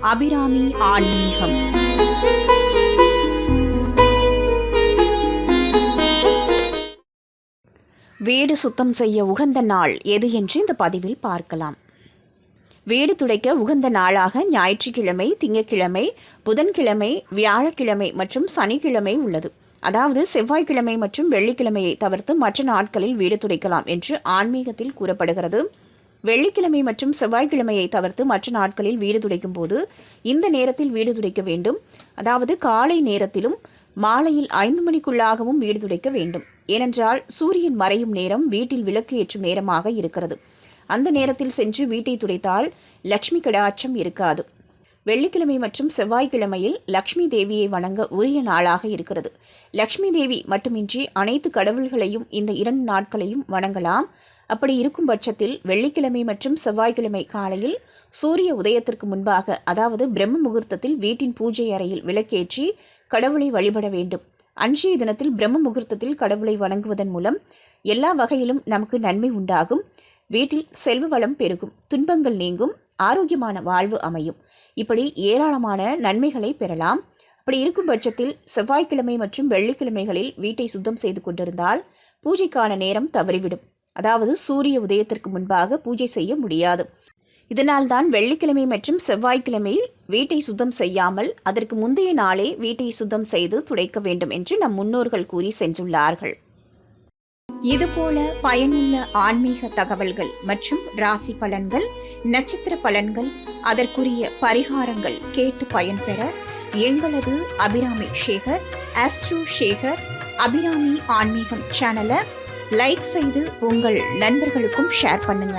அபிராமி ஆன்மீகம். வீடு சுத்தம் செய்ய உகந்த நாள் எது என்று இந்த பதிவில் பார்க்கலாம். வீடு துடைக்க உகந்த நாளாக ஞாயிற்றுக்கிழமை, திங்கட்கிழமை, புதன்கிழமை, வியாழக்கிழமை மற்றும் சனிக்கிழமை உள்ளது. அதாவது செவ்வாய்க்கிழமை மற்றும் வெள்ளிக்கிழமையை தவிர்த்து மற்ற நாட்களில் வீடு துடைக்கலாம் என்று ஆன்மீகத்தில் கூறப்படுகிறது. வெள்ளிக்கிழமை மற்றும் செவ்வாய்க்கிழமையை தவிர்த்து மற்ற நாட்களில் வீடு துடைக்கும் போது இந்த நேரத்தில் வீடு துடைக்க வேண்டும். அதாவது காலை நேரத்திலும் மாலையில் 5 மணிக்குள்ளாகவும் வீடு துடைக்க வேண்டும். ஏனென்றால் சூரியன் மறையும் நேரம் வீட்டில் விளக்கு ஏற்றும் நேரமாக இருக்கிறது. அந்த நேரத்தில் சென்று வீட்டை துடைத்தால் லக்ஷ்மி கடாட்சம் இருக்காது. வெள்ளிக்கிழமை மற்றும் செவ்வாய்க்கிழமையில் லக்ஷ்மி தேவியை வணங்க உரிய நாளாக இருக்கிறது. லக்ஷ்மி தேவி மட்டுமின்றி அனைத்து கடவுள்களையும் இந்த 2 நாட்களையும் வணங்கலாம். அப்படி இருக்கும் பட்சத்தில் வெள்ளிக்கிழமை மற்றும் செவ்வாய்க்கிழமை காலையில் சூரிய உதயத்திற்கு முன்பாக, அதாவது பிரம்ம முகூர்த்தத்தில் வீட்டின் பூஜை அறையில் விளக்கேற்றி கடவுளை வழிபட வேண்டும். அன்றைய தினத்தில் பிரம்ம முகூர்த்தத்தில் கடவுளை வணங்குவதன் மூலம் எல்லா வகையிலும் நமக்கு நன்மை உண்டாகும். வீட்டில் செல்வ வளம் பெருகும், துன்பங்கள் நீங்கும், ஆரோக்கியமான வாழ்வு அமையும். இப்படி ஏராளமான நன்மைகளை பெறலாம். அப்படி இருக்கும் பட்சத்தில் செவ்வாய்க்கிழமை மற்றும் வெள்ளிக்கிழமைகளில் வீட்டை சுத்தம் செய்து கொண்டிருந்தால் பூஜைக்கான நேரம் தவறிவிடும். அதாவது சூரிய உதயத்திற்கு முன்பாக பூஜை செய்ய முடியாது. இதனால்தான் வெள்ளிக்கிழமை மற்றும் செவ்வாய்க்கிழமையில் வீட்டை சுத்தம் செய்யாமல் அதற்கு முந்தைய நாளே வீட்டை சுத்தம் செய்து துடைக்க வேண்டும் என்று நம் முன்னோர்கள் கூறி சென்றுள்ளார்கள். இதுபோல பயனுள்ள ஆன்மீக தகவல்கள் மற்றும் ராசி பலன்கள், நட்சத்திர பலன்கள், அதற்குரிய பரிகாரங்கள் கேட்டு பயன்பெற எங்களது அபிராமி சேகர், ஆஸ்ட்ரோ சேகர், அபிராமி ஆன்மீகம் சேனலை லைக் செய்து உங்கள் நண்பர்களுக்கும் ஷேர் பண்ணுங்க.